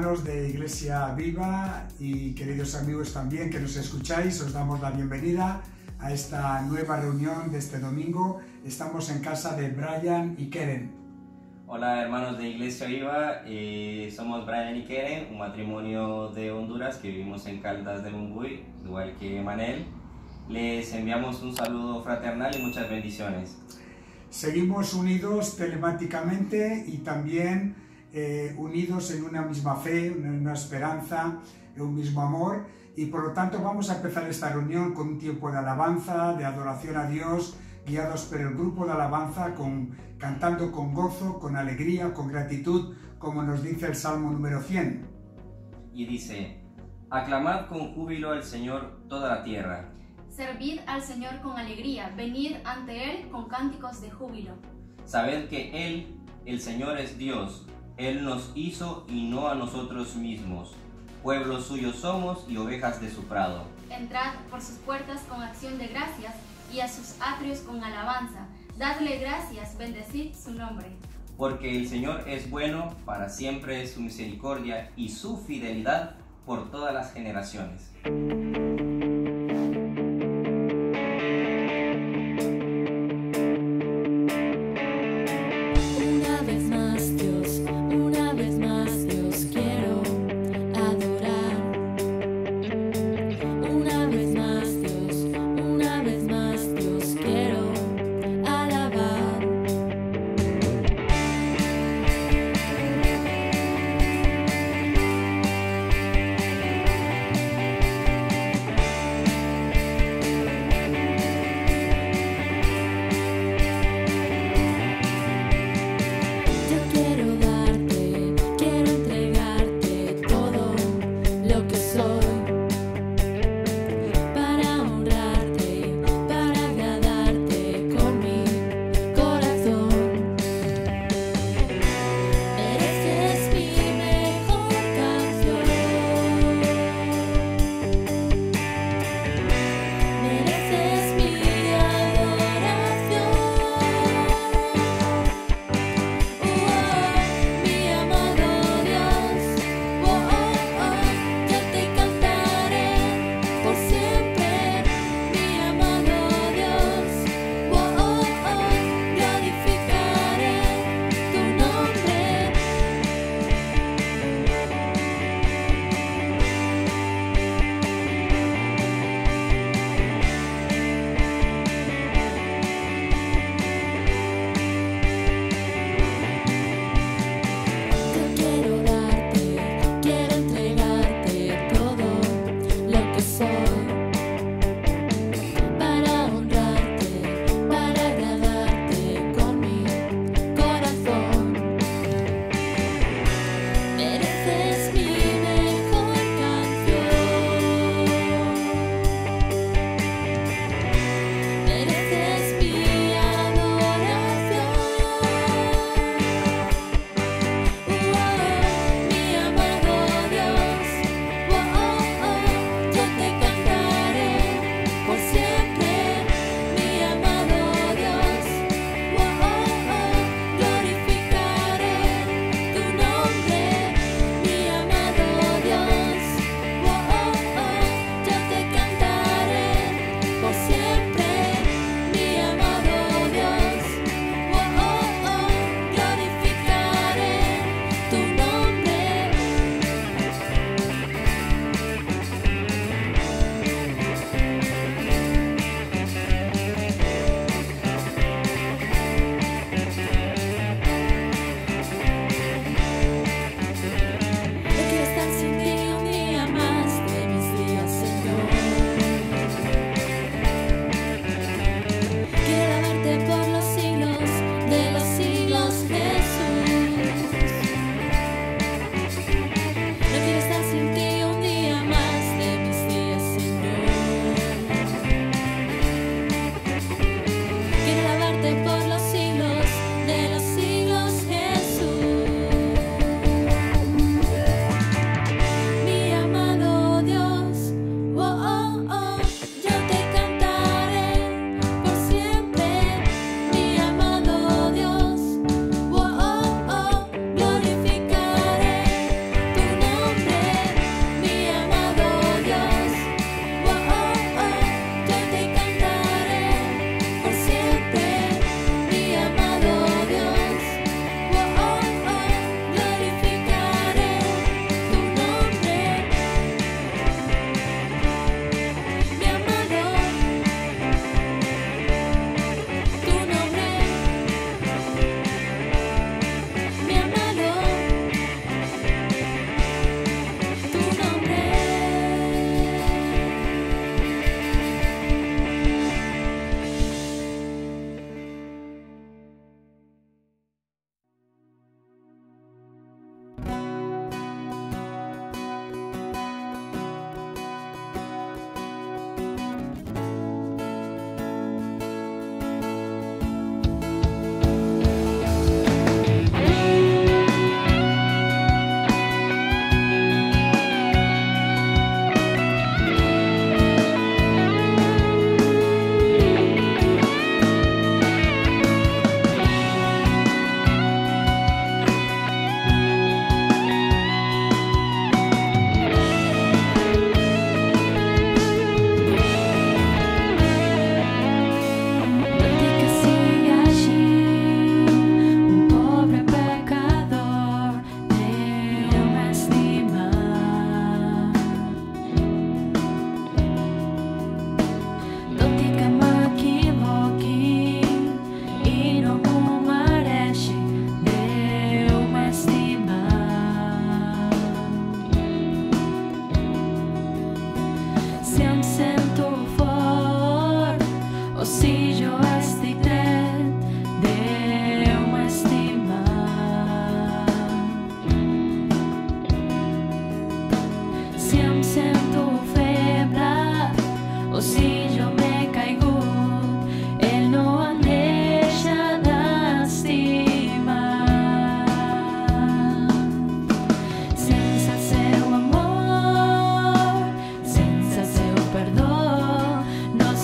hermanos de Iglesia Viva y queridos amigos también que nos escucháis, os damos la bienvenida a esta nueva reunión de este domingo. Estamos en casa de Brian y Keren. Hola hermanos de Iglesia Viva, somos Brian y Keren, un matrimonio de Honduras que vivimos en Caldas de Montbui, igual que Manel. Les enviamos un saludo fraternal y muchas bendiciones. Seguimos unidos telemáticamente y también unidos en una misma fe, en una esperanza, en un mismo amor, y por lo tanto vamos a empezar esta reunión con un tiempo de alabanza, de adoración a Dios, guiados por el grupo de alabanza, cantando con gozo, con alegría, con gratitud, como nos dice el Salmo número 100. Y dice: aclamad con júbilo al Señor toda la tierra. Servid al Señor con alegría, venid ante Él con cánticos de júbilo. Sabed que Él, el Señor, es Dios. Él nos hizo y no a nosotros mismos. Pueblo suyo somos y ovejas de su prado. Entrad por sus puertas con acción de gracias y a sus atrios con alabanza. Dadle gracias, bendecid su nombre. Porque el Señor es bueno, para siempre es su misericordia y su fidelidad por todas las generaciones.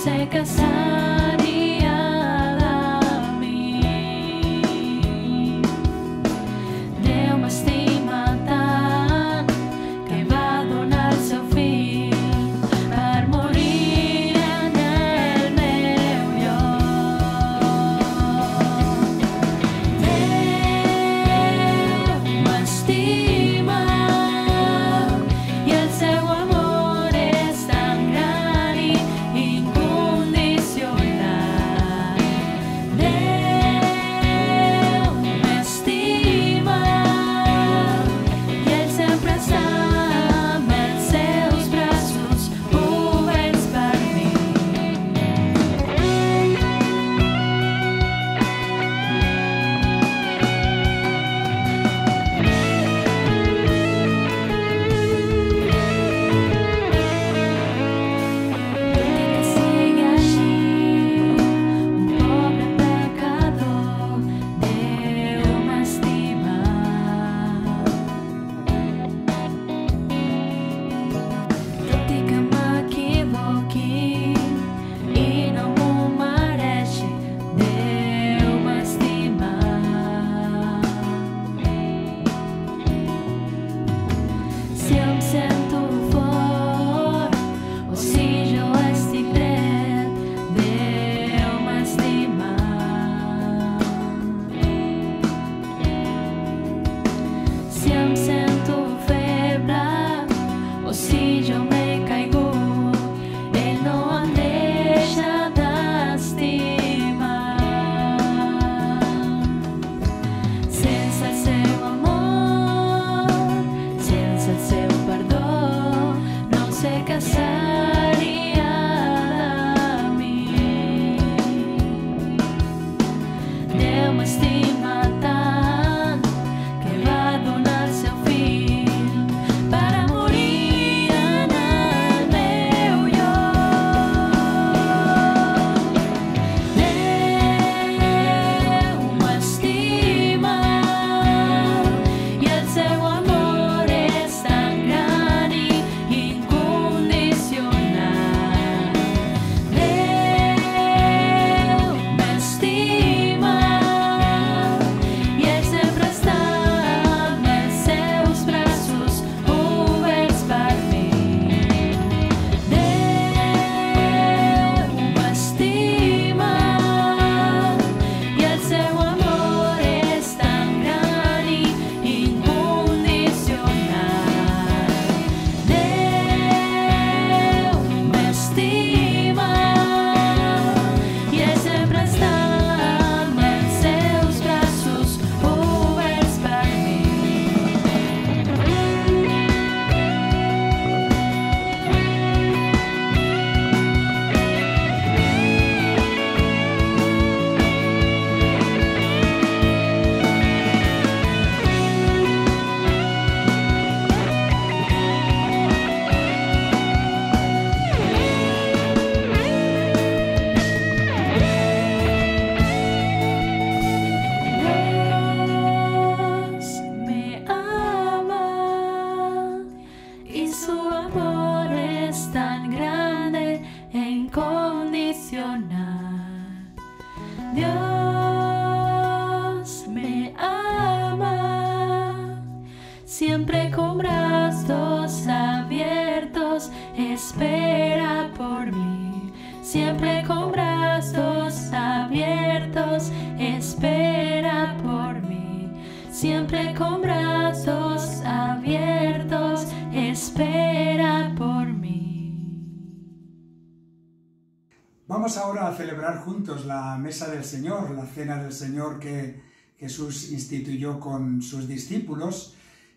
se casaria de mi. Déu m'estima tant que va donar el seu fill per morir en el meu lloc. Déu m'estima i el seu amor és tan gran i incondicional. Déu m'estima i ell sempre està amb els seus braços oberts per mi. Que sigui així, un pobre pecador, Déu m'estima. Tot i que m'equivoqui i no m'ho mereixi, Déu m'estima. Si em sento fort o si jo estic dret, Déu m'estima. Si em sento feble o si jo m'he caigut, ell no em deixa d'estimar. Sense el seu amor, sense el seu perdó, no sé què seria de mi. Déu m'estima tant que va donar el seu fill per a morir en el meu lloc. Déu m'estima i el seu amor és tan gran i incondicional. Déu m'estima i ell sempre està amb els seus braços oberts per mi. Déu m'estima i el seu amor és tan gran i incondicional. Déu m'estima i ell sempre està amb els seus braços oberts per mi. Dios me ama y su amor es tan grande e incondicional. Dios me ama, siempre con brazos abiertos espera por mí. Siempre con brazos abiertos espera por mí. Siempre con brazos abiertos espera por mí. Vamos ahora a celebrar juntos la Mesa del Señor, la Cena del Señor que Jesús instituyó con sus discípulos.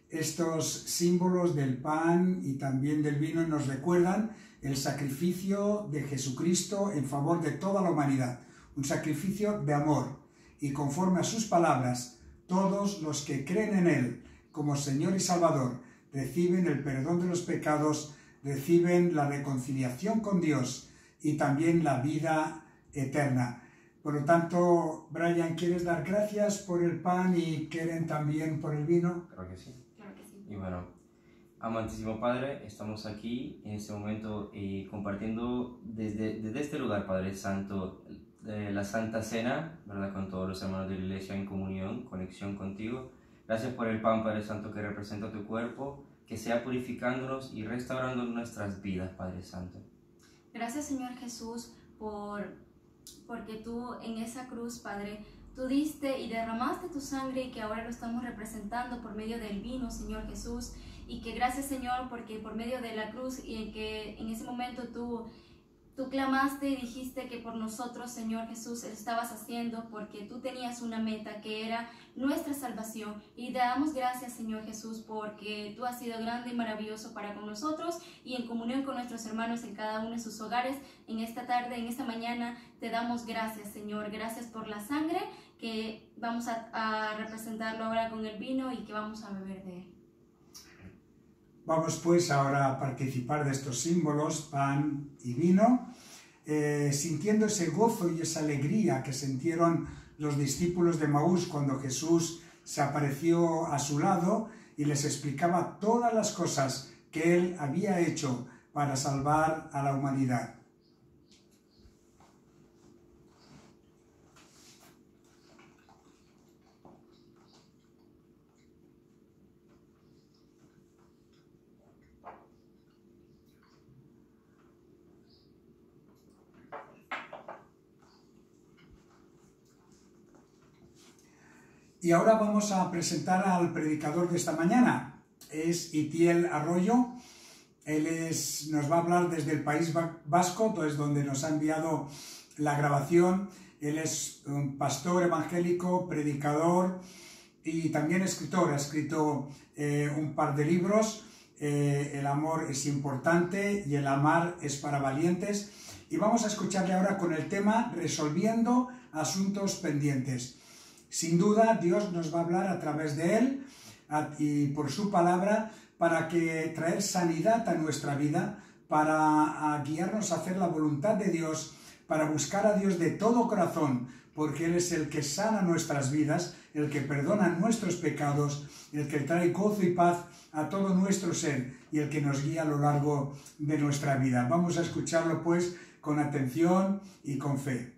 Estos símbolos del pan y también del vino nos recuerdan el sacrificio de Jesucristo en favor de toda la humanidad, un sacrificio de amor, y conforme a sus palabras, todos los que creen en Él como Señor y Salvador reciben el perdón de los pecados, reciben la reconciliación con Dios y también la vida eterna. Por lo tanto, Brian, ¿quieres dar gracias por el pan y Keren también por el vino? Creo que sí. Claro que sí. Y bueno, Amantísimo Padre, estamos aquí en este momento compartiendo desde este lugar, Padre Santo, la Santa Cena, ¿verdad? Con todos los hermanos de la Iglesia en comunión, conexión contigo. Gracias por el pan, Padre Santo, que representa tu cuerpo, que sea purificándonos y restaurando nuestras vidas, Padre Santo. Gracias, Señor Jesús, porque tú en esa cruz, Padre, tú diste y derramaste tu sangre y que ahora lo estamos representando por medio del vino, Señor Jesús. Y que gracias, Señor, porque por medio de la cruz y en que en ese momento tú clamaste y dijiste que por nosotros, Señor Jesús, lo estabas haciendo porque tú tenías una meta que era nuestra salvación. Y te damos gracias, Señor Jesús, porque tú has sido grande y maravilloso para con nosotros y en comunión con nuestros hermanos en cada uno de sus hogares. En esta tarde, en esta mañana, te damos gracias, Señor. Gracias por la sangre que vamos a representarlo ahora con el vino y que vamos a beber de él. Vamos pues ahora a participar de estos símbolos, pan y vino, sintiendo ese gozo y esa alegría que sintieron los discípulos de Emaús cuando Jesús se apareció a su lado y les explicaba todas las cosas que Él había hecho para salvar a la humanidad. Y ahora vamos a presentar al predicador de esta mañana. Es Itiel Arroyo. Él nos va a hablar desde el País Vasco, entonces donde nos ha enviado la grabación. Él es un pastor evangélico, predicador y también escritor. Ha escrito un par de libros. El amor es importante y el amar es para valientes. Y vamos a escucharle ahora con el tema Resolviendo asuntos pendientes. Sin duda, Dios nos va a hablar a través de Él y por su palabra para traer sanidad a nuestra vida, para guiarnos a hacer la voluntad de Dios, para buscar a Dios de todo corazón, porque Él es el que sana nuestras vidas, el que perdona nuestros pecados, el que trae gozo y paz a todo nuestro ser y el que nos guía a lo largo de nuestra vida. Vamos a escucharlo pues con atención y con fe.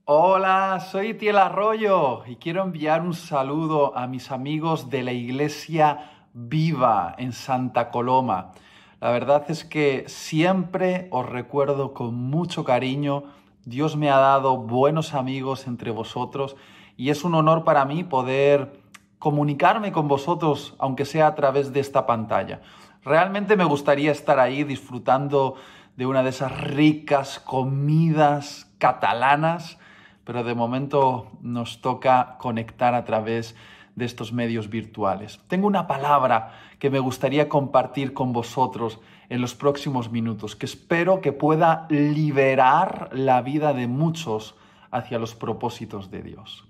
Hola, soy Itiel Arroyo y quiero enviar un saludo a mis amigos de la Iglesia Viva en Santa Coloma. La verdad es que siempre os recuerdo con mucho cariño. Dios me ha dado buenos amigos entre vosotros y es un honor para mí poder comunicarme con vosotros, aunque sea a través de esta pantalla. Realmente me gustaría estar ahí disfrutando de una de esas ricas comidas catalanas, pero de momento nos toca conectar a través de estos medios virtuales. Tengo una palabra que me gustaría compartir con vosotros en los próximos minutos, que espero que pueda liberar la vida de muchos hacia los propósitos de Dios.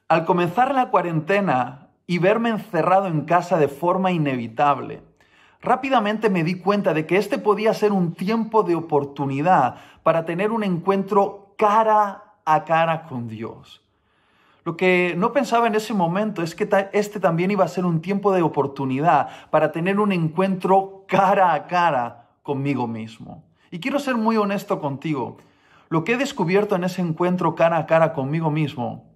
Al comenzar la cuarentena y verme encerrado en casa de forma inevitable, rápidamente me di cuenta de que este podía ser un tiempo de oportunidad para tener un encuentro cara a cara con Dios. Lo que no pensaba en ese momento es que este también iba a ser un tiempo de oportunidad para tener un encuentro cara a cara conmigo mismo. Y quiero ser muy honesto contigo. Lo que he descubierto en ese encuentro cara a cara conmigo mismo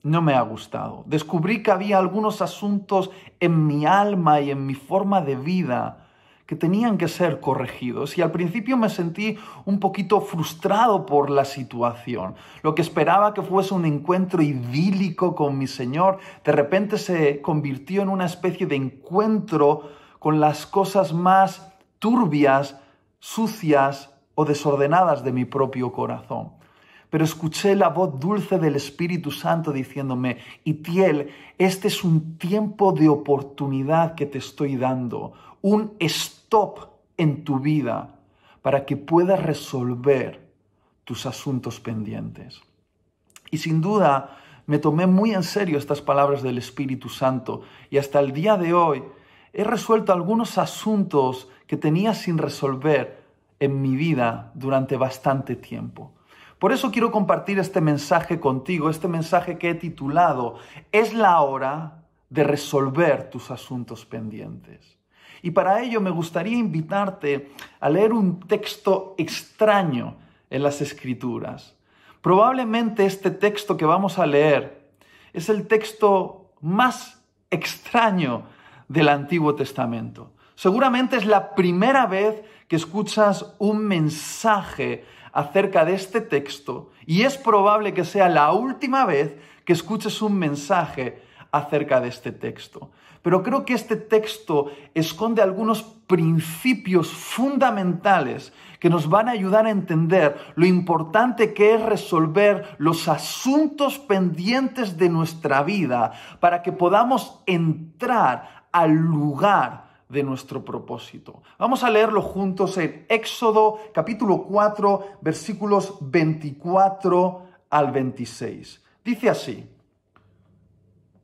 no me ha gustado. Descubrí que había algunos asuntos en mi alma y en mi forma de vida que tenían que ser corregidos. Y al principio me sentí un poquito frustrado por la situación. Lo que esperaba que fuese un encuentro idílico con mi Señor, de repente se convirtió en una especie de encuentro con las cosas más turbias, sucias o desordenadas de mi propio corazón. Pero escuché la voz dulce del Espíritu Santo diciéndome: Itiel, este es un tiempo de oportunidad que te estoy dando, un stop en tu vida para que puedas resolver tus asuntos pendientes. Y sin duda me tomé muy en serio estas palabras del Espíritu Santo y hasta el día de hoy he resuelto algunos asuntos que tenía sin resolver en mi vida durante bastante tiempo. Por eso quiero compartir este mensaje contigo, este mensaje que he titulado "Es la hora de resolver tus asuntos pendientes". Y para ello me gustaría invitarte a leer un texto extraño en las Escrituras. Probablemente este texto que vamos a leer es el texto más extraño del Antiguo Testamento. Seguramente es la primera vez que escuchas un mensaje acerca de este texto y es probable que sea la última vez que escuches un mensaje acerca de este texto. Pero creo que este texto esconde algunos principios fundamentales que nos van a ayudar a entender lo importante que es resolver los asuntos pendientes de nuestra vida para que podamos entrar al lugar de nuestro propósito. Vamos a leerlo juntos en Éxodo capítulo 4, versículos 24 al 26. Dice así: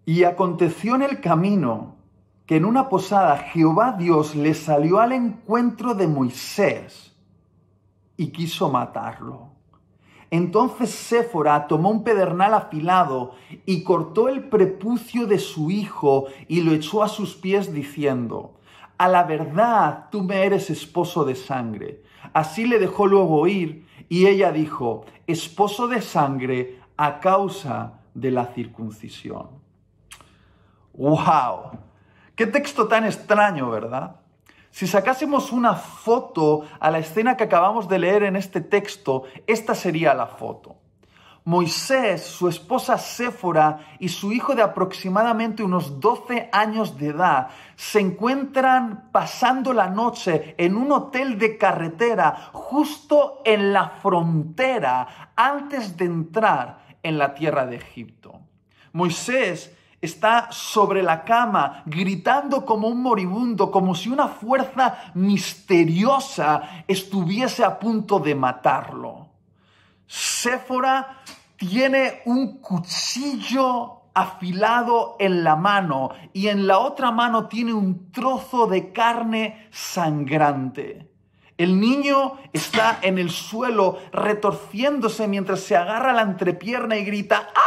Y aconteció en el camino que en una posada Jehová Dios le salió al encuentro de Moisés y quiso matarlo. Entonces Séfora tomó un pedernal afilado y cortó el prepucio de su hijo y lo echó a sus pies diciendo: A la verdad tú me eres esposo de sangre. Así le dejó luego ir y ella dijo: esposo de sangre a causa de la circuncisión. ¡Wow! ¡Qué texto tan extraño!, ¿verdad? Si sacásemos una foto a la escena que acabamos de leer en este texto, esta sería la foto. Moisés, su esposa Séfora y su hijo de aproximadamente unos 12 años de edad se encuentran pasando la noche en un hotel de carretera justo en la frontera antes de entrar en la tierra de Egipto. Moisés está sobre la cama, gritando como un moribundo, como si una fuerza misteriosa estuviese a punto de matarlo. Séfora tiene un cuchillo afilado en la mano y en la otra mano tiene un trozo de carne sangrante. El niño está en el suelo retorciéndose mientras se agarra la entrepierna y grita: ¡ah!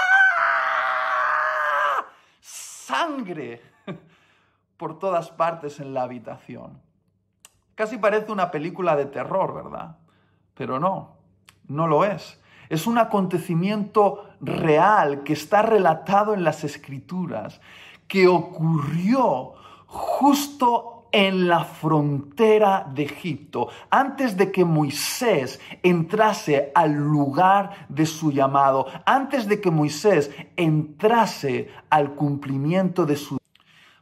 Sangre por todas partes en la habitación. Casi parece una película de terror, ¿verdad? Pero no lo es. Es un acontecimiento real que está relatado en las Escrituras, que ocurrió justo en la frontera de Egipto, antes de que Moisés entrase al lugar de su llamado, antes de que Moisés entrase al cumplimiento de su...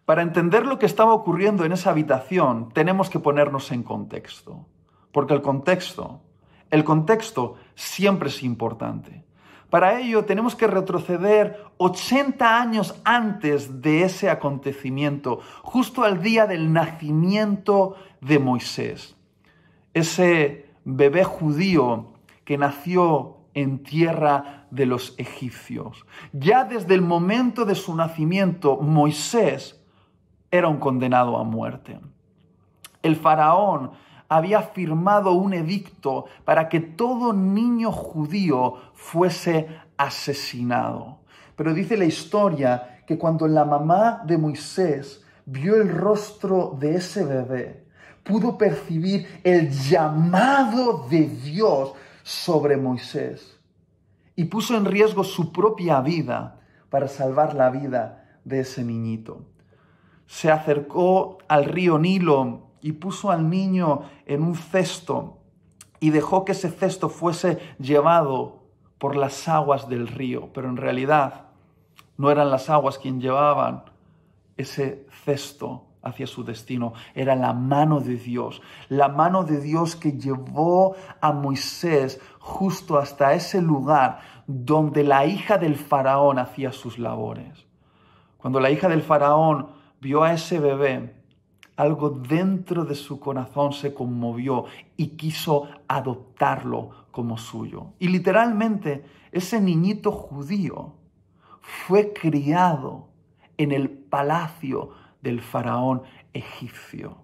Para entender lo que estaba ocurriendo en esa habitación, tenemos que ponernos en contexto, porque el contexto siempre es importante. Para ello tenemos que retroceder 80 años antes de ese acontecimiento, justo al día del nacimiento de Moisés. Ese bebé judío que nació en tierra de los egipcios. Ya desde el momento de su nacimiento, Moisés era un condenado a muerte. El faraón había firmado un edicto para que todo niño judío fuese asesinado. Pero dice la historia que cuando la mamá de Moisés vio el rostro de ese bebé, pudo percibir el llamado de Dios sobre Moisés y puso en riesgo su propia vida para salvar la vida de ese niñito. Se acercó al río Nilo y puso al niño en un cesto y dejó que ese cesto fuese llevado por las aguas del río. Pero en realidad no eran las aguas quien llevaban ese cesto hacia su destino. Era la mano de Dios que llevó a Moisés justo hasta ese lugar donde la hija del faraón hacía sus labores. Cuando la hija del faraón vio a ese bebé, algo dentro de su corazón se conmovió y quiso adoptarlo como suyo. Y literalmente ese niñito judío fue criado en el palacio del faraón egipcio.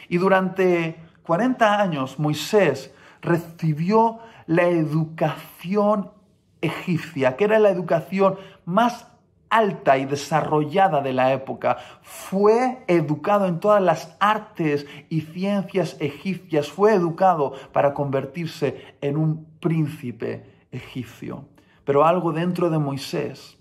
Y durante 40 años Moisés recibió la educación egipcia, que era la educación más alta y desarrollada de la época. Fue educado en todas las artes y ciencias egipcias. Fue educado para convertirse en un príncipe egipcio. Pero algo dentro de Moisés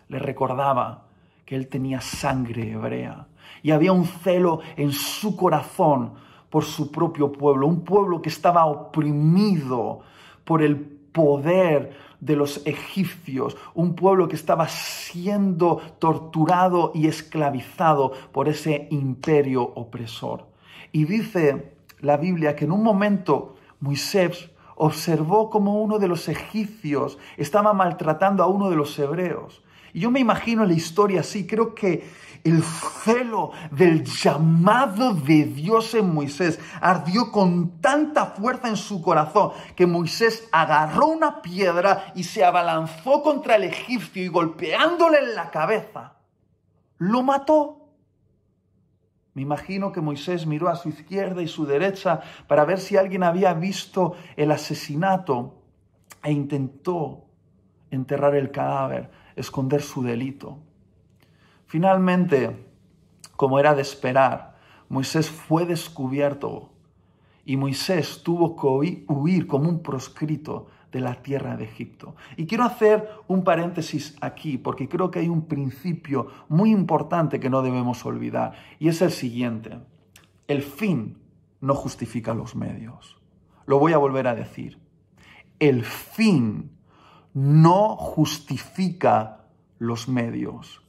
le recordaba que él tenía sangre hebrea. Y había un celo en su corazón por su propio pueblo. Un pueblo que estaba oprimido por el poder de los egipcios, un pueblo que estaba siendo torturado y esclavizado por ese imperio opresor. Y dice la Biblia que en un momento Moisés observó cómo uno de los egipcios estaba maltratando a uno de los hebreos. Y yo me imagino la historia así, creo que el celo del llamado de Dios en Moisés ardió con tanta fuerza en su corazón que Moisés agarró una piedra y se abalanzó contra el egipcio y golpeándole en la cabeza, lo mató. Me imagino que Moisés miró a su izquierda y su derecha para ver si alguien había visto el asesinato e intentó enterrar el cadáver, esconder su delito. Finalmente, como era de esperar, Moisés fue descubierto y Moisés tuvo que huir como un proscrito de la tierra de Egipto. Y quiero hacer un paréntesis aquí porque creo que hay un principio muy importante que no debemos olvidar y es el siguiente: el fin no justifica los medios. Lo voy a volver a decir. El fin no justifica los medios.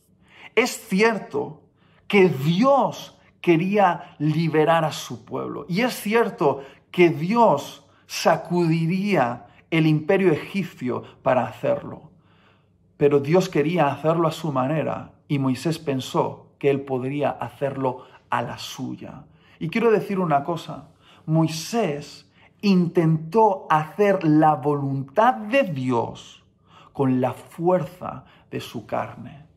Es cierto que Dios quería liberar a su pueblo y es cierto que Dios sacudiría el imperio egipcio para hacerlo, pero Dios quería hacerlo a su manera y Moisés pensó que él podría hacerlo a la suya. Y quiero decir una cosa: Moisés intentó hacer la voluntad de Dios con la fuerza de su carne.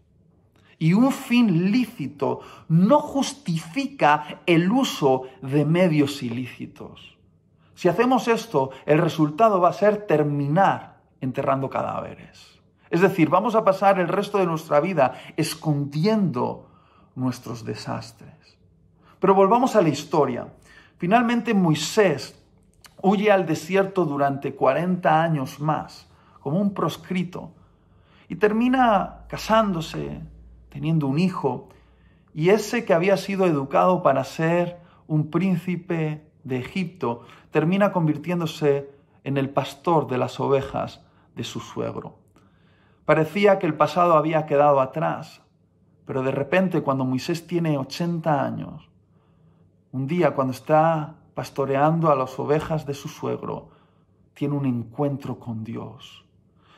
Y un fin lícito no justifica el uso de medios ilícitos. Si hacemos esto, el resultado va a ser terminar enterrando cadáveres. Es decir, vamos a pasar el resto de nuestra vida escondiendo nuestros desastres. Pero volvamos a la historia. Finalmente Moisés huye al desierto durante 40 años más, como un proscrito, y termina casándose, teniendo un hijo, y ese que había sido educado para ser un príncipe de Egipto, termina convirtiéndose en el pastor de las ovejas de su suegro. Parecía que el pasado había quedado atrás, pero de repente cuando Moisés tiene 80 años, un día cuando está pastoreando a las ovejas de su suegro, tiene un encuentro con Dios.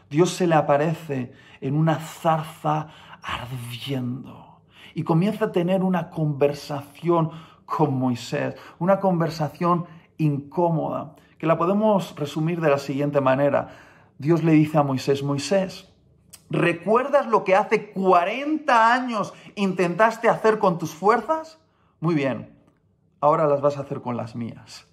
Dios se le aparece en una zarza ardiendo y comienza a tener una conversación con Moisés, una conversación incómoda, que la podemos resumir de la siguiente manera. Dios le dice a Moisés: Moisés, ¿recuerdas lo que hace 40 años intentaste hacer con tus fuerzas? Muy bien, ahora las vas a hacer con las mías.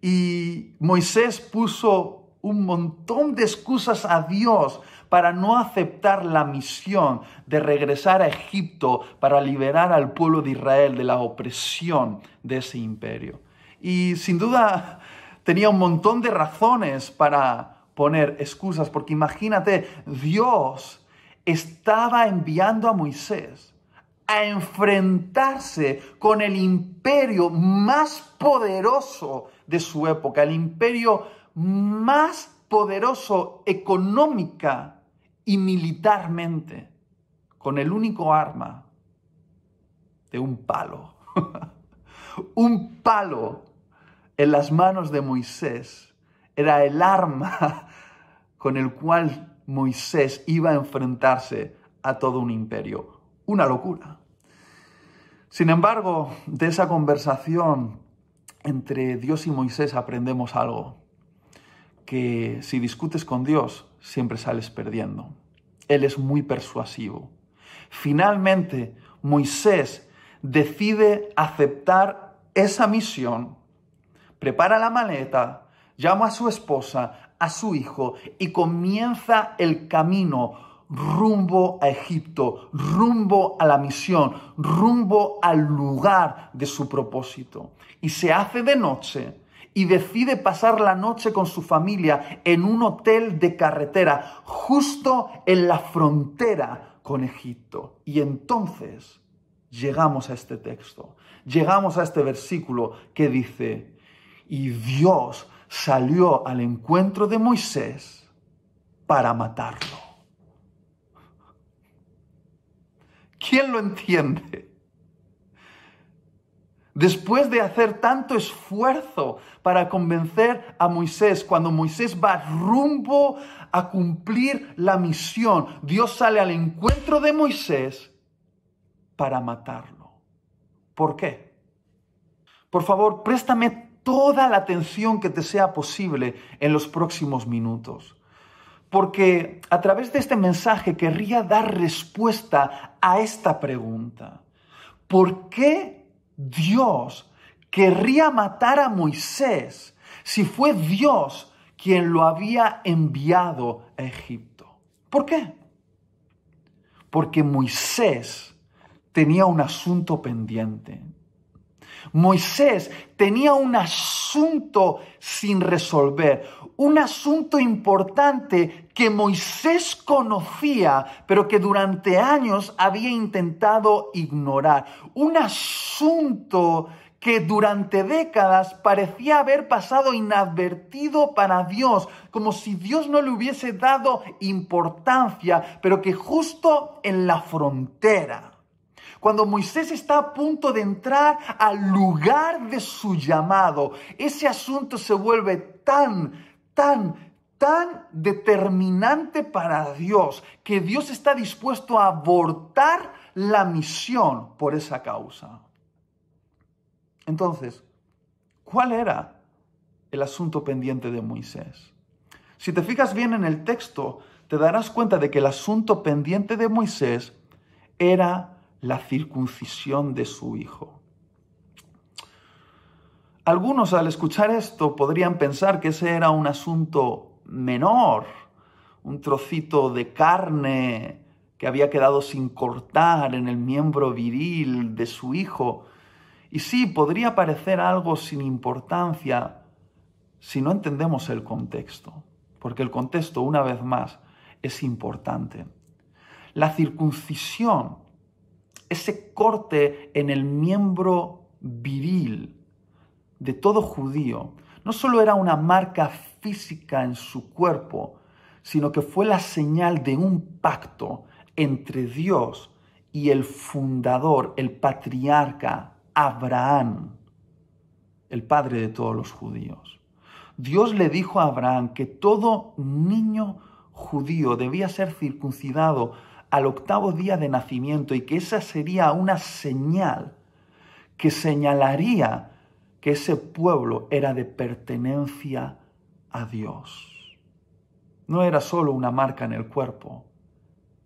Y Moisés puso un montón de excusas a Dios para no aceptar la misión de regresar a Egipto para liberar al pueblo de Israel de la opresión de ese imperio. Y sin duda tenía un montón de razones para poner excusas, porque imagínate, Dios estaba enviando a Moisés a enfrentarse con el imperio más poderoso de su época, el imperio más poderoso económica y militarmente, con el único arma de un palo. Un palo en las manos de Moisés era el arma con el cual Moisés iba a enfrentarse a todo un imperio. Una locura. Sin embargo, de esa conversación entre Dios y Moisés aprendemos algo: que si discutes con Dios, siempre sales perdiendo. Él es muy persuasivo. Finalmente, Moisés decide aceptar esa misión, prepara la maleta, llama a su esposa, a su hijo y comienza el camino rumbo a Egipto, rumbo a la misión, rumbo al lugar de su propósito. Y se hace de noche y decide pasar la noche con su familia en un hotel de carretera, justo en la frontera con Egipto. Y entonces llegamos a este texto, llegamos a este versículo que dice: y Dios salió al encuentro de Moisés para matarlo. ¿Quién lo entiende? Después de hacer tanto esfuerzo para convencer a Moisés, cuando Moisés va rumbo a cumplir la misión, Dios sale al encuentro de Moisés para matarlo. ¿Por qué? Por favor, préstame toda la atención que te sea posible en los próximos minutos. Porque a través de este mensaje querría dar respuesta a esta pregunta. ¿Por qué Dios querría matar a Moisés si fue Dios quien lo había enviado a Egipto? ¿Por qué? Porque Moisés tenía un asunto pendiente. Moisés tenía un asunto sin resolver, un asunto importante que Moisés conocía, pero que durante años había intentado ignorar. Un asunto que durante décadas parecía haber pasado inadvertido para Dios, como si Dios no le hubiese dado importancia, pero que justo en la frontera, cuando Moisés está a punto de entrar al lugar de su llamado, ese asunto se vuelve tan determinante para Dios, que Dios está dispuesto a abortar la misión por esa causa. Entonces, ¿cuál era el asunto pendiente de Moisés? Si te fijas bien en el texto, te darás cuenta de que el asunto pendiente de Moisés era la circuncisión de su hijo. Algunos al escuchar esto podrían pensar que ese era un asunto menor, un trocito de carne que había quedado sin cortar en el miembro viril de su hijo. Y sí, podría parecer algo sin importancia si no entendemos el contexto, porque el contexto, una vez más, es importante. La circuncisión, ese corte en el miembro viril de todo judío, no solo era una marca física en su cuerpo, sino que fue la señal de un pacto entre Dios y el fundador, el patriarca Abraham, el padre de todos los judíos. Dios le dijo a Abraham que todo niño judío debía ser circuncidado al 8º día de nacimiento y que esa sería una señal que señalaría que ese pueblo era de pertenencia a Dios. No era solo una marca en el cuerpo,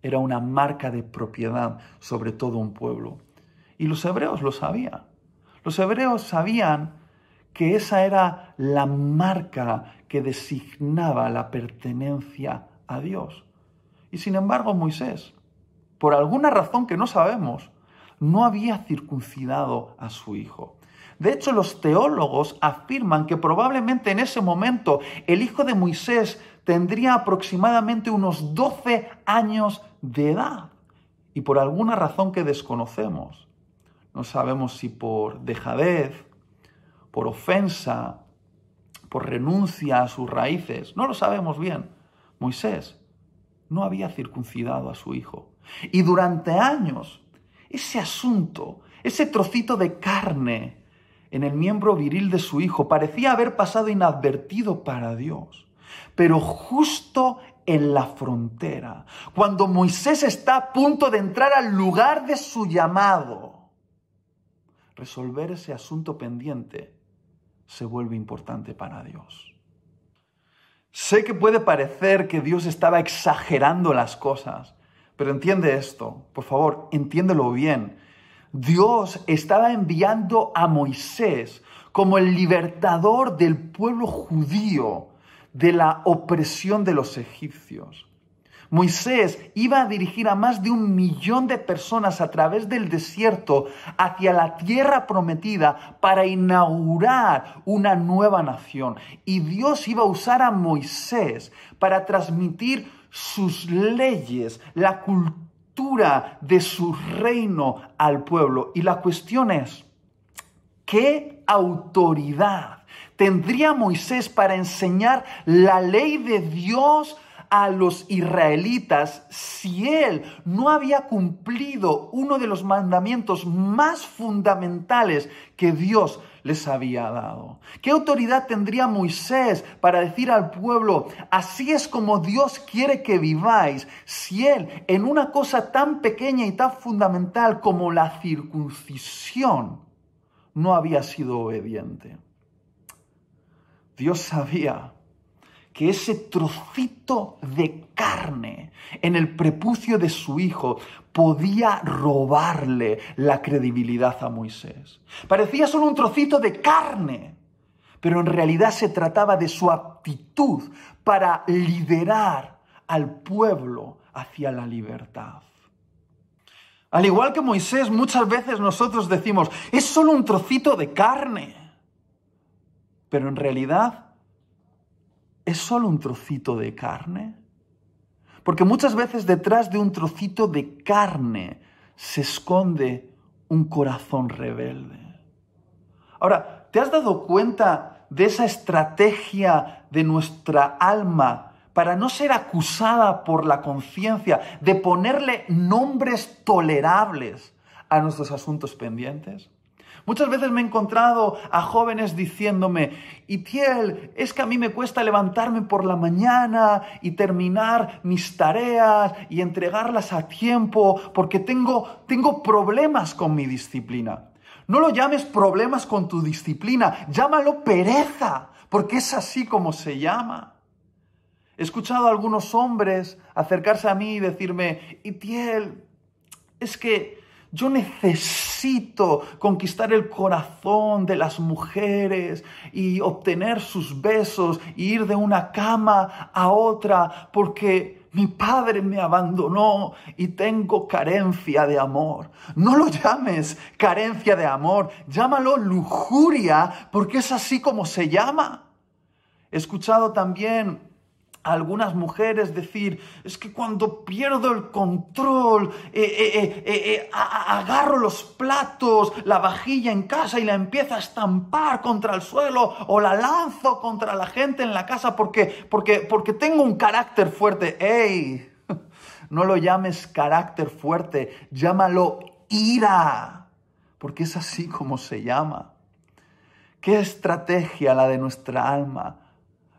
era una marca de propiedad sobre todo un pueblo. Y los hebreos lo sabían. Los hebreos sabían que esa era la marca que designaba la pertenencia a Dios. Y sin embargo, Moisés, por alguna razón que no sabemos, no había circuncidado a su hijo. De hecho, los teólogos afirman que probablemente en ese momento el hijo de Moisés tendría aproximadamente unos 12 años de edad. Y por alguna razón que desconocemos, no sabemos si por dejadez, por ofensa, por renuncia a sus raíces, no lo sabemos bien, Moisés no había circuncidado a su hijo. Y durante años, ese asunto, ese trocito de carne en el miembro viril de su hijo parecía haber pasado inadvertido para Dios. Pero justo en la frontera, cuando Moisés está a punto de entrar al lugar de su llamado, resolver ese asunto pendiente se vuelve importante para Dios. Sé que puede parecer que Dios estaba exagerando las cosas, pero entiende esto, por favor, entiéndelo bien. Dios estaba enviando a Moisés como el libertador del pueblo judío de la opresión de los egipcios. Moisés iba a dirigir a más de 1 millón de personas a través del desierto hacia la tierra prometida para inaugurar una nueva nación. Y Dios iba a usar a Moisés para transmitir sus leyes, la cultura de su reino al pueblo. Y la cuestión es, ¿qué autoridad tendría Moisés para enseñar la ley de Dios a los israelitas si él no había cumplido uno de los mandamientos más fundamentales que Dios les había dado? ¿Qué autoridad tendría Moisés para decir al pueblo, así es como Dios quiere que viváis, si él en una cosa tan pequeña y tan fundamental como la circuncisión no había sido obediente? Dios sabía que ese trocito de carne en el prepucio de su hijo podía robarle la credibilidad a Moisés. Parecía solo un trocito de carne, pero en realidad se trataba de su aptitud para liderar al pueblo hacia la libertad. Al igual que Moisés, muchas veces nosotros decimos, es solo un trocito de carne, pero en realidad ¿es solo un trocito de carne? Porque muchas veces detrás de un trocito de carne se esconde un corazón rebelde. Ahora, ¿te has dado cuenta de esa estrategia de nuestra alma para no ser acusada por la conciencia, de ponerle nombres tolerables a nuestros asuntos pendientes? Muchas veces me he encontrado a jóvenes diciéndome, Itiel, es que a mí me cuesta levantarme por la mañana y terminar mis tareas y entregarlas a tiempo porque tengo problemas con mi disciplina. No lo llames problemas con tu disciplina, llámalo pereza, porque es así como se llama. He escuchado a algunos hombres acercarse a mí y decirme, Itiel, es que yo necesito conquistar el corazón de las mujeres y obtener sus besos e ir de una cama a otra porque mi padre me abandonó y tengo carencia de amor. No lo llames carencia de amor, llámalo lujuria porque es así como se llama. He escuchado también a algunas mujeres decir, es que cuando pierdo el control, agarro los platos, la vajilla en casa y la empiezo a estampar contra el suelo o la lanzo contra la gente en la casa porque tengo un carácter fuerte. ¡Ey! No lo llames carácter fuerte, llámalo ira, porque es así como se llama. ¿Qué estrategia la de nuestra alma?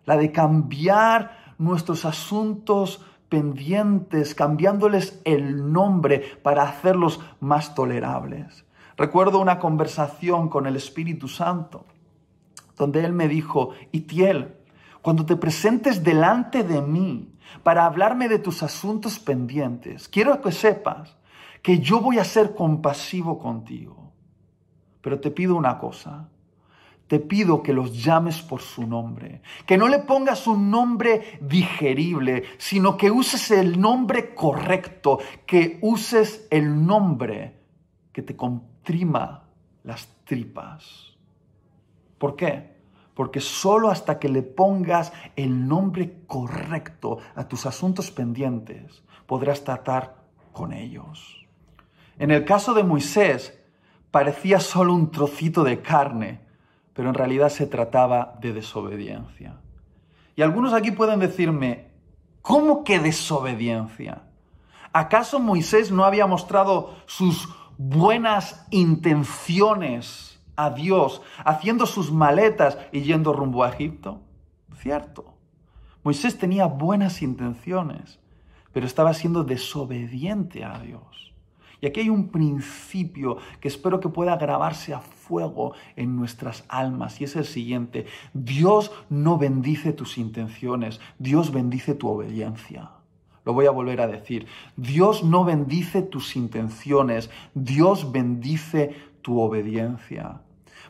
La de cambiar nuestros asuntos pendientes, cambiándoles el nombre para hacerlos más tolerables. Recuerdo una conversación con el Espíritu Santo, donde Él me dijo, Itiel, cuando te presentes delante de mí para hablarme de tus asuntos pendientes, quiero que sepas que yo voy a ser compasivo contigo. Pero te pido una cosa. Te pido que los llames por su nombre, que no le pongas un nombre digerible, sino que uses el nombre correcto, que uses el nombre que te comprima las tripas. ¿Por qué? Porque solo hasta que le pongas el nombre correcto a tus asuntos pendientes, podrás tratar con ellos. En el caso de Moisés, parecía solo un trocito de carne, pero en realidad se trataba de desobediencia. Y algunos aquí pueden decirme, ¿cómo que desobediencia? ¿Acaso Moisés no había mostrado sus buenas intenciones a Dios, haciendo sus maletas y yendo rumbo a Egipto? Cierto. Moisés tenía buenas intenciones, pero estaba siendo desobediente a Dios. Y aquí hay un principio que espero que pueda grabarse a fuego en nuestras almas, y es el siguiente: Dios no bendice tus intenciones, Dios bendice tu obediencia. Lo voy a volver a decir: Dios no bendice tus intenciones, Dios bendice tu obediencia.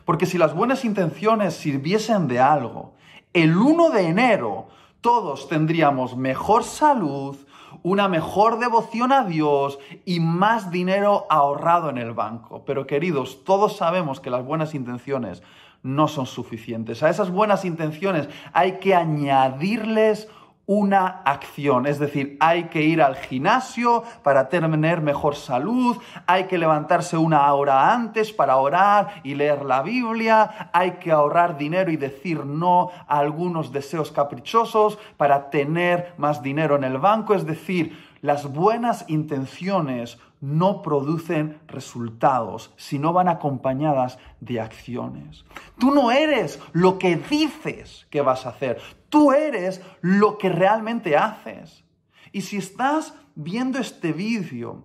Porque si las buenas intenciones sirviesen de algo, el 1 de enero todos tendríamos mejor salud, una mejor devoción a Dios y más dinero ahorrado en el banco. Pero queridos, todos sabemos que las buenas intenciones no son suficientes. A esas buenas intenciones hay que añadirles una acción, es decir, hay que ir al gimnasio para tener mejor salud, hay que levantarse una hora antes para orar y leer la Biblia, hay que ahorrar dinero y decir no a algunos deseos caprichosos para tener más dinero en el banco. Es decir, las buenas intenciones no producen resultados si no van acompañadas de acciones. Tú no eres lo que dices que vas a hacer, tú eres lo que realmente haces. Y si estás viendo este vídeo,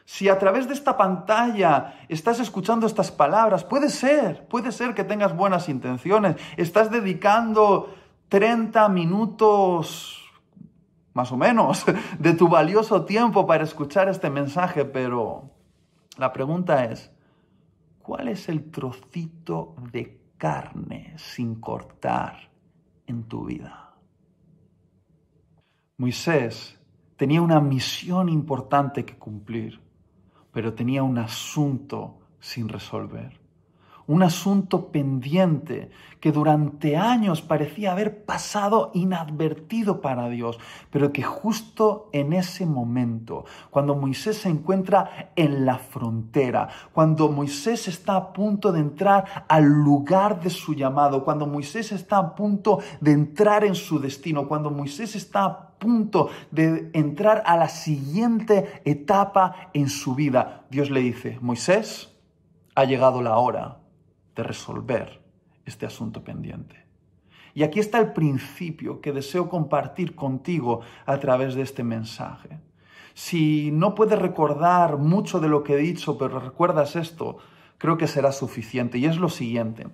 si a través de esta pantalla estás escuchando estas palabras, puede ser que tengas buenas intenciones, estás dedicando 30 minutos más o menos, de tu valioso tiempo para escuchar este mensaje, pero la pregunta es: ¿cuál es el trocito de carne sin cortar en tu vida? Moisés tenía una misión importante que cumplir, pero tenía un asunto sin resolver. Un asunto pendiente que durante años parecía haber pasado inadvertido para Dios, pero que justo en ese momento, cuando Moisés se encuentra en la frontera, cuando Moisés está a punto de entrar al lugar de su llamado, cuando Moisés está a punto de entrar en su destino, cuando Moisés está a punto de entrar a la siguiente etapa en su vida, Dios le dice: Moisés, ha llegado la hora de resolver este asunto pendiente. Y aquí está el principio que deseo compartir contigo a través de este mensaje. Si no puedes recordar mucho de lo que he dicho, pero recuerdas esto, creo que será suficiente. Y es lo siguiente: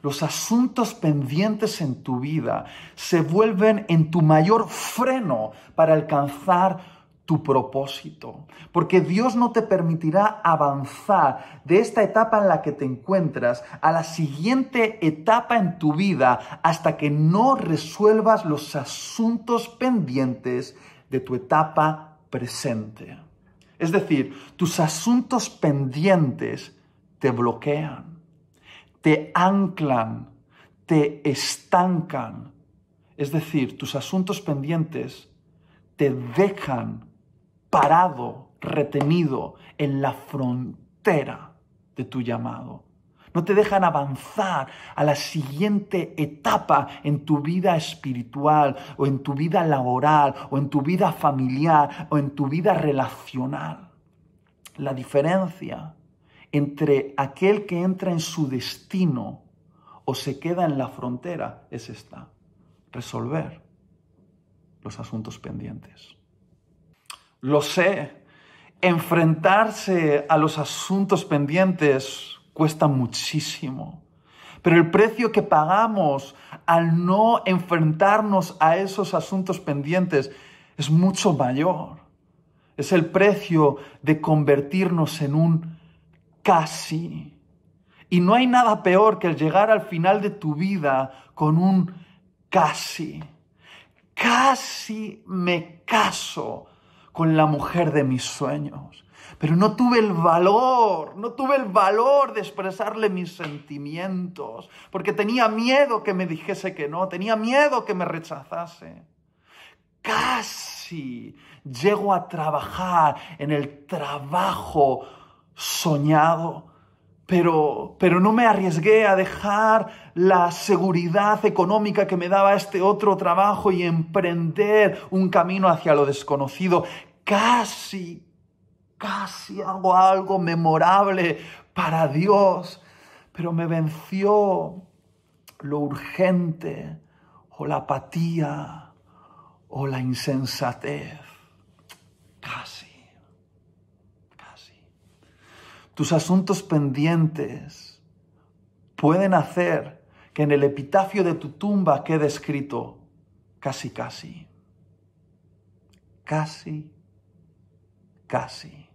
los asuntos pendientes en tu vida se vuelven en tu mayor freno para alcanzar tu propósito, porque Dios no te permitirá avanzar de esta etapa en la que te encuentras a la siguiente etapa en tu vida hasta que no resuelvas los asuntos pendientes de tu etapa presente. Es decir, tus asuntos pendientes te bloquean, te anclan, te estancan. Es decir, tus asuntos pendientes te dejan parado, retenido en la frontera de tu llamado. No te dejan avanzar a la siguiente etapa en tu vida espiritual, o en tu vida laboral, o en tu vida familiar, o en tu vida relacional. La diferencia entre aquel que entra en su destino o se queda en la frontera es esta: resolver los asuntos pendientes. Lo sé, enfrentarse a los asuntos pendientes cuesta muchísimo, pero el precio que pagamos al no enfrentarnos a esos asuntos pendientes es mucho mayor. Es el precio de convertirnos en un casi. Y no hay nada peor que el llegar al final de tu vida con un casi. Casi me caso con la mujer de mis sueños, pero no tuve el valor de expresarle mis sentimientos, porque tenía miedo que me dijese que no, tenía miedo que me rechazase. Casi llego a trabajar en el trabajo soñado, pero no me arriesgué a dejar la seguridad económica que me daba este otro trabajo y emprender un camino hacia lo desconocido. Casi hago algo memorable para Dios, pero me venció lo urgente, o la apatía, o la insensatez. Casi. Tus asuntos pendientes pueden hacer que en el epitafio de tu tumba quede escrito casi, casi. Casi, casi.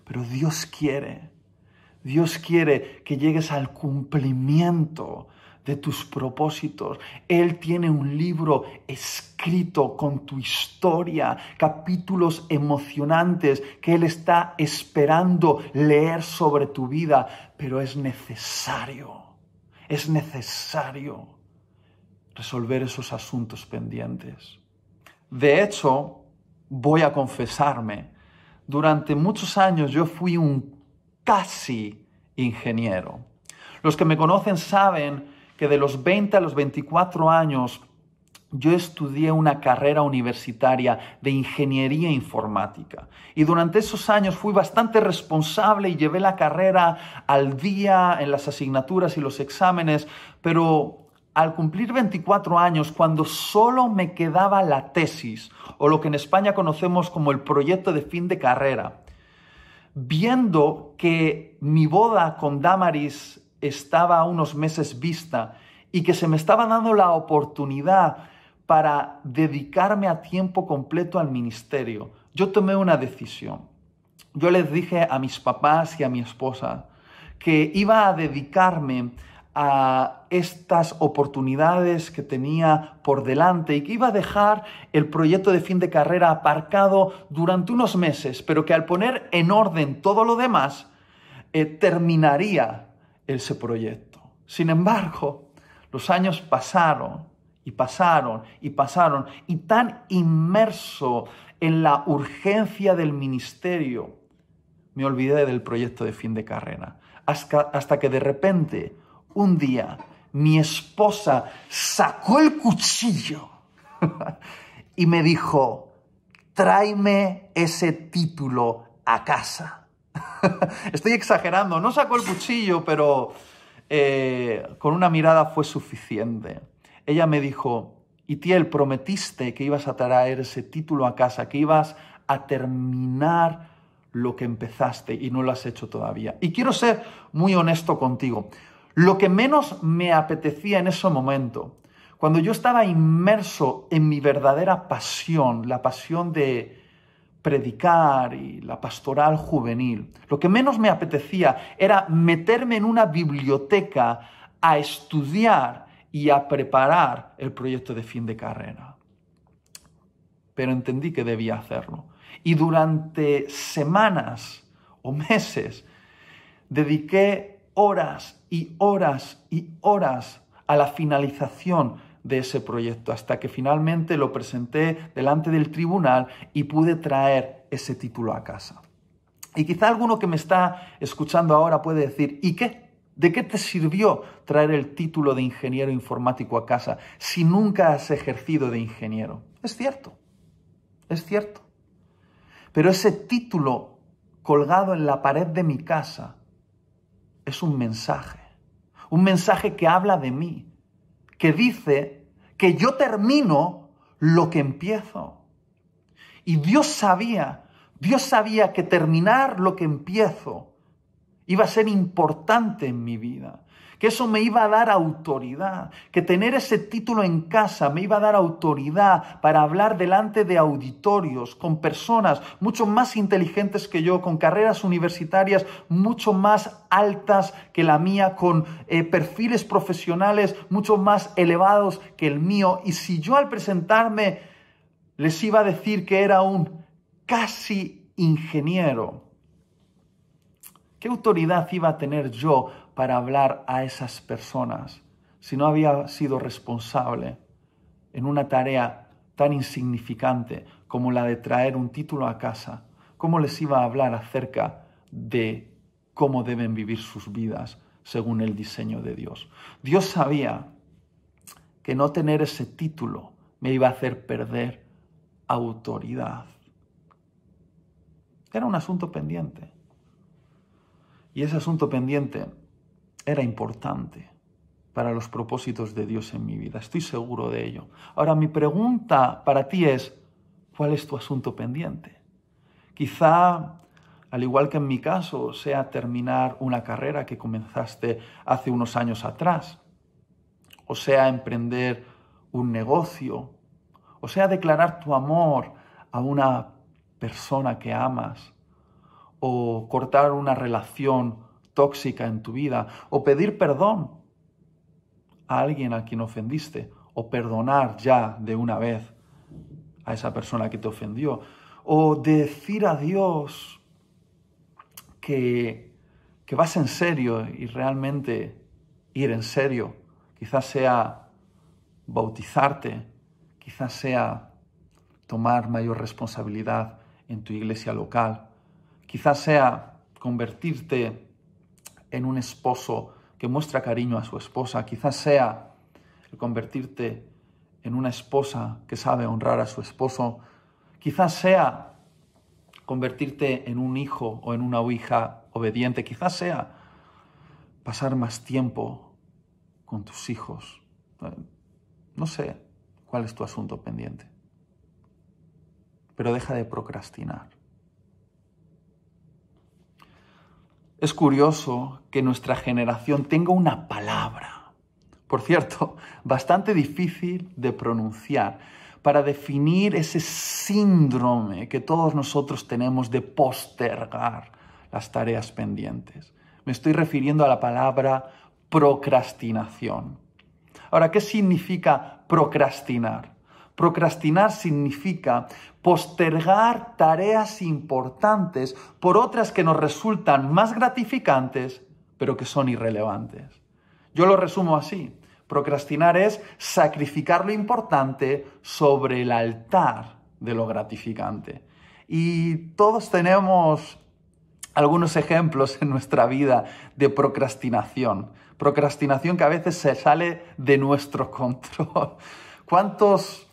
Pero Dios quiere que llegues al cumplimiento de tus propósitos. Él tiene un libro escrito con tu historia, capítulos emocionantes que Él está esperando leer sobre tu vida, pero es necesario resolver esos asuntos pendientes. De hecho, voy a confesarme, durante muchos años yo fui un casi ingeniero. Los que me conocen saben que de los 20 a los 24 años yo estudié una carrera universitaria de ingeniería informática. Y durante esos años fui bastante responsable y llevé la carrera al día en las asignaturas y los exámenes, pero al cumplir 24 años, cuando solo me quedaba la tesis, o lo que en España conocemos como el proyecto de fin de carrera, viendo que mi boda con Damaris estaba a unos meses vista y que se me estaba dando la oportunidad para dedicarme a tiempo completo al ministerio, yo tomé una decisión. Yo les dije a mis papás y a mi esposa que iba a dedicarme a estas oportunidades que tenía por delante y que iba a dejar el proyecto de fin de carrera aparcado durante unos meses, pero que al poner en orden todo lo demás, terminaría ese proyecto. Sin embargo, los años pasaron y pasaron y pasaron, y tan inmerso en la urgencia del ministerio, me olvidé del proyecto de fin de carrera, hasta que de repente, un día, mi esposa sacó el cuchillo y me dijo: tráeme ese título a casa. Estoy exagerando, no sacó el cuchillo, pero con una mirada fue suficiente. Ella me dijo: Itiel, prometiste que ibas a traer ese título a casa, que ibas a terminar lo que empezaste y no lo has hecho todavía. Y quiero ser muy honesto contigo. Lo que menos me apetecía en ese momento, cuando yo estaba inmerso en mi verdadera pasión, la pasión de predicar y la pastoral juvenil, lo que menos me apetecía era meterme en una biblioteca a estudiar y a preparar el proyecto de fin de carrera. Pero entendí que debía hacerlo. Y durante semanas o meses dediqué horas y horas y horas a la finalización de ese proyecto, hasta que finalmente lo presenté delante del tribunal y pude traer ese título a casa. Y quizá alguno que me está escuchando ahora puede decir: ¿y qué? ¿De qué te sirvió traer el título de ingeniero informático a casa si nunca has ejercido de ingeniero? Es cierto. Pero ese título colgado en la pared de mi casa es un mensaje que habla de mí, que dice que yo termino lo que empiezo. Y Dios sabía que terminar lo que empiezo iba a ser importante en mi vida, que eso me iba a dar autoridad, que tener ese título en casa me iba a dar autoridad para hablar delante de auditorios con personas mucho más inteligentes que yo, con carreras universitarias mucho más altas que la mía, con perfiles profesionales mucho más elevados que el mío. Y si yo al presentarme les iba a decir que era un casi ingeniero, ¿qué autoridad iba a tener yo para hablar a esas personas si no había sido responsable en una tarea tan insignificante como la de traer un título a casa? ¿Cómo les iba a hablar acerca de cómo deben vivir sus vidas según el diseño de Dios? Dios sabía que no tener ese título me iba a hacer perder autoridad. Era un asunto pendiente. Y ese asunto pendiente era importante para los propósitos de Dios en mi vida. Estoy seguro de ello. Ahora, mi pregunta para ti es: ¿cuál es tu asunto pendiente? Quizá al igual que en mi caso, sea terminar una carrera que comenzaste hace unos años atrás, o sea emprender un negocio, o sea declarar tu amor a una persona que amas, o cortar una relación tóxica en tu vida, o pedir perdón a alguien a quien ofendiste, o perdonar ya de una vez a esa persona que te ofendió, o decir a Dios que vas en serio y realmente ir en serio. Quizás sea bautizarte, quizás sea tomar mayor responsabilidad en tu iglesia local, quizás sea convertirte en un esposo que muestra cariño a su esposa, quizás sea convertirte en una esposa que sabe honrar a su esposo, quizás sea convertirte en un hijo o en una hija obediente, quizás sea pasar más tiempo con tus hijos. No sé cuál es tu asunto pendiente, pero deja de procrastinar. Es curioso que nuestra generación tenga una palabra, por cierto, bastante difícil de pronunciar, para definir ese síndrome que todos nosotros tenemos de postergar las tareas pendientes. Me estoy refiriendo a la palabra procrastinación. Ahora, ¿qué significa procrastinar? Procrastinar significa postergar tareas importantes por otras que nos resultan más gratificantes, pero que son irrelevantes. Yo lo resumo así. Procrastinar es sacrificar lo importante sobre el altar de lo gratificante. Y todos tenemos algunos ejemplos en nuestra vida de procrastinación. Procrastinación que a veces se sale de nuestro control. ¿Cuántos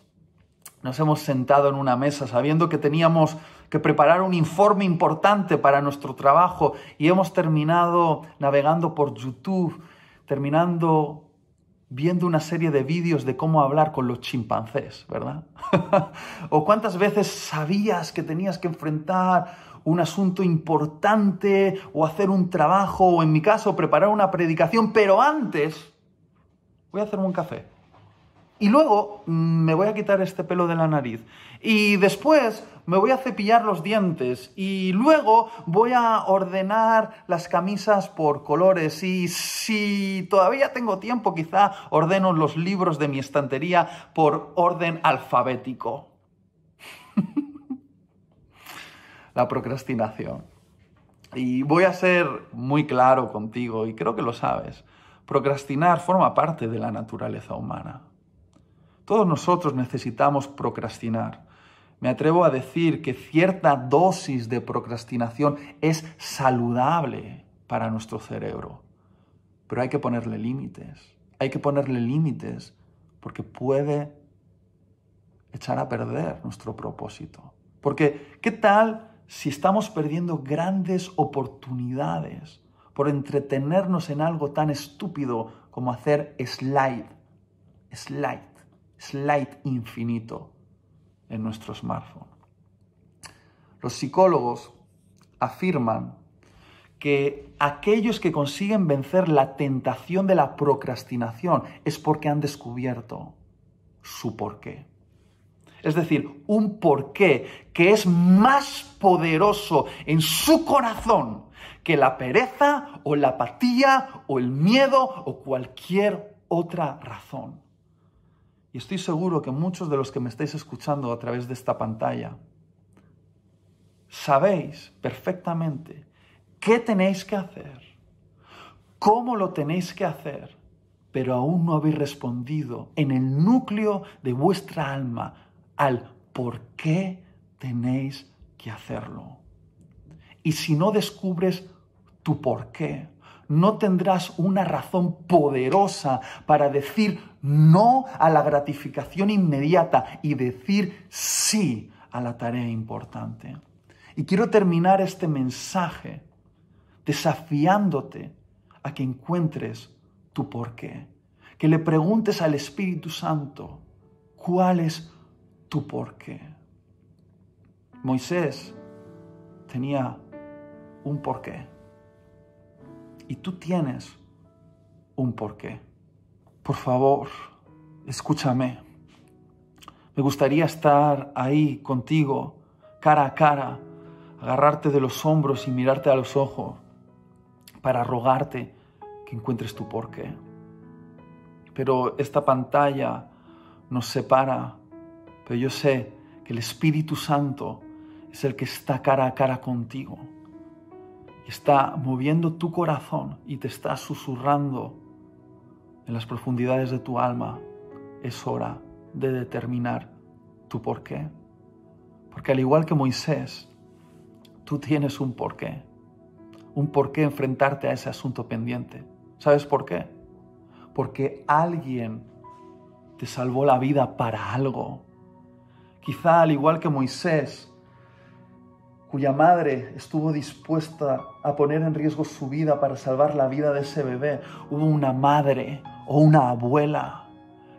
nos hemos sentado en una mesa sabiendo que teníamos que preparar un informe importante para nuestro trabajo y hemos terminado navegando por YouTube, terminando viendo una serie de vídeos de cómo hablar con los chimpancés, ¿verdad? ¿O cuántas veces sabías que tenías que enfrentar un asunto importante o hacer un trabajo o, en mi caso, preparar una predicación, pero antes voy a hacerme un café? Y luego me voy a quitar este pelo de la nariz. Y después me voy a cepillar los dientes. Y luego voy a ordenar las camisas por colores. Y si todavía tengo tiempo, quizá ordeno los libros de mi estantería por orden alfabético. La procrastinación. Y voy a ser muy claro contigo, y creo que lo sabes. Procrastinar forma parte de la naturaleza humana. Todos nosotros necesitamos procrastinar. Me atrevo a decir que cierta dosis de procrastinación es saludable para nuestro cerebro. Pero hay que ponerle límites. Hay que ponerle límites porque puede echar a perder nuestro propósito. Porque, ¿qué tal si estamos perdiendo grandes oportunidades por entretenernos en algo tan estúpido como hacer slide infinito en nuestro smartphone? Los psicólogos afirman que aquellos que consiguen vencer la tentación de la procrastinación es porque han descubierto su porqué. Es decir, un porqué que es más poderoso en su corazón que la pereza o la apatía o el miedo o cualquier otra razón. Y estoy seguro que muchos de los que me estáis escuchando a través de esta pantalla sabéis perfectamente qué tenéis que hacer, cómo lo tenéis que hacer, pero aún no habéis respondido en el núcleo de vuestra alma al por qué tenéis que hacerlo. Y si no descubres tu por qué, no tendrás una razón poderosa para decir no a la gratificación inmediata y decir sí a la tarea importante. Y quiero terminar este mensaje desafiándote a que encuentres tu porqué, que le preguntes al Espíritu Santo cuál es tu porqué. Moisés tenía un porqué. Y tú tienes un porqué. Por favor, escúchame. Me gustaría estar ahí contigo, cara a cara, agarrarte de los hombros y mirarte a los ojos para rogarte que encuentres tu porqué. Pero esta pantalla nos separa, pero yo sé que el Espíritu Santo es el que está cara a cara contigo y está moviendo tu corazón y te está susurrando en las profundidades de tu alma. Es hora de determinar tu porqué. Porque al igual que Moisés, tú tienes un porqué enfrentarte a ese asunto pendiente. ¿Sabes por qué? Porque alguien te salvó la vida para algo. Quizá al igual que Moisés, cuya madre estuvo dispuesta a poner en riesgo su vida para salvar la vida de ese bebé, hubo una madre o una abuela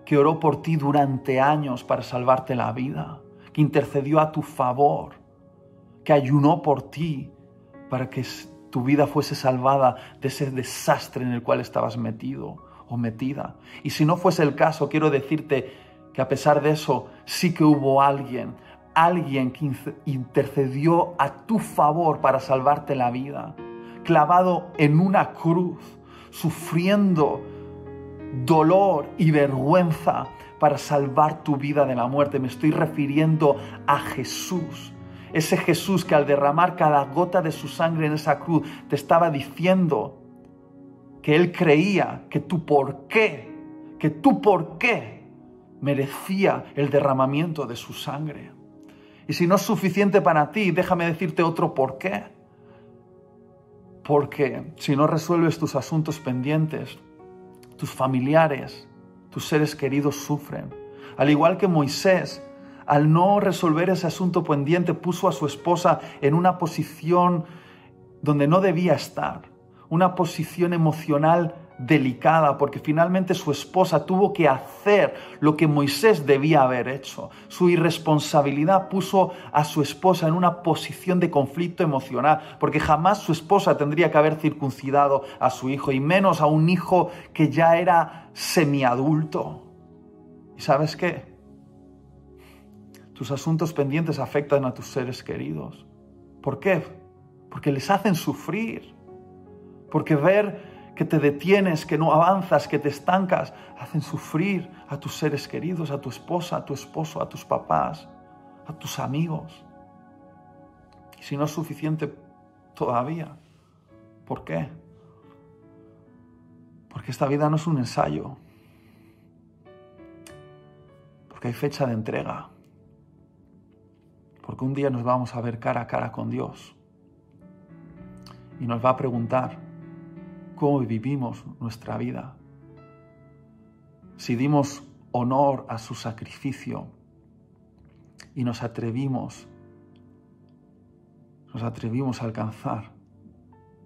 que oró por ti durante años para salvarte la vida, que intercedió a tu favor, que ayunó por ti para que tu vida fuese salvada de ese desastre en el cual estabas metido o metida. Y si no fuese el caso, quiero decirte que a pesar de eso, sí que hubo alguien que intercedió a tu favor para salvarte la vida, clavado en una cruz, sufriendo dolor y vergüenza para salvar tu vida de la muerte. Me estoy refiriendo a Jesús. Ese Jesús que al derramar cada gota de su sangre en esa cruz te estaba diciendo que Él creía que tu porqué merecía el derramamiento de su sangre. Y si no es suficiente para ti, déjame decirte otro porqué. Porque si no resuelves tus asuntos pendientes, tus familiares, tus seres queridos sufren. Al igual que Moisés, al no resolver ese asunto pendiente, puso a su esposa en una posición donde no debía estar, una posición emocional delicada, porque finalmente su esposa tuvo que hacer lo que Moisés debía haber hecho. Su irresponsabilidad puso a su esposa en una posición de conflicto emocional, porque jamás su esposa tendría que haber circuncidado a su hijo, y menos a un hijo que ya era semiadulto. ¿Y sabes qué? Tus asuntos pendientes afectan a tus seres queridos. ¿Por qué? Porque les hacen sufrir. Porque ver que te detienes, que no avanzas, que te estancas, hacen sufrir a tus seres queridos, a tu esposa, a tu esposo, a tus papás, a tus amigos. Y si no es suficiente todavía, ¿por qué? Porque esta vida no es un ensayo. Porque hay fecha de entrega. Porque un día nos vamos a ver cara a cara con Dios y nos va a preguntar cómo vivimos nuestra vida, si dimos honor a su sacrificio y nos atrevimos a alcanzar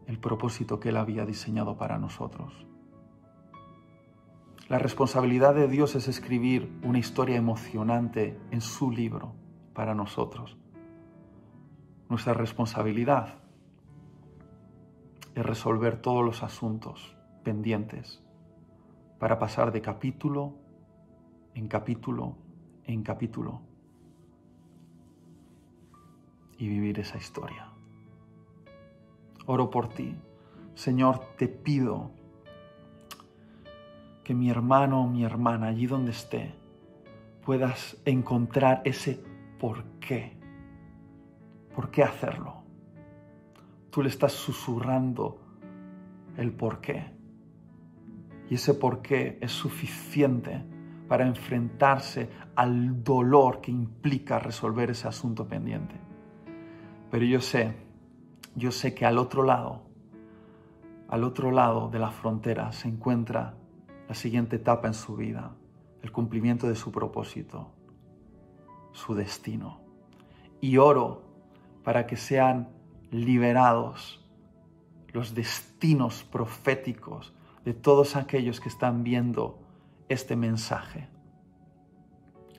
el propósito que Él había diseñado para nosotros. La responsabilidad de Dios es escribir una historia emocionante en su libro para nosotros. Nuestra responsabilidad es resolver todos los asuntos pendientes para pasar de capítulo en capítulo en capítulo y vivir esa historia. Oro por ti. Señor, te pido que mi hermano o mi hermana, allí donde esté, puedas encontrar ese por qué. ¿Por qué hacerlo? Tú le estás susurrando el por qué. Y ese por qué es suficiente para enfrentarse al dolor que implica resolver ese asunto pendiente. Pero yo sé que al otro lado de la frontera se encuentra la siguiente etapa en su vida, el cumplimiento de su propósito, su destino. Y oro para que sean liberados los destinos proféticos de todos aquellos que están viendo este mensaje.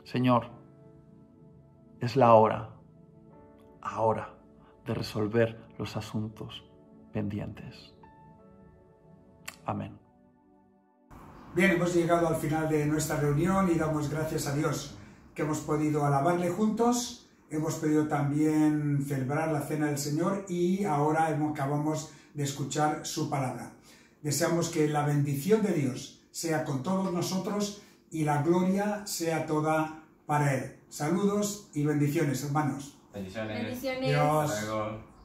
Señor, es la hora, ahora, de resolver los asuntos pendientes. Amén. Bien, hemos llegado al final de nuestra reunión y damos gracias a Dios que hemos podido alabarle juntos, hemos podido también celebrar la Cena del Señor y ahora acabamos de escuchar su palabra. Deseamos que la bendición de Dios sea con todos nosotros y la gloria sea toda para Él. Saludos y bendiciones, hermanos. Bendiciones. Bendiciones. Dios. Hasta luego.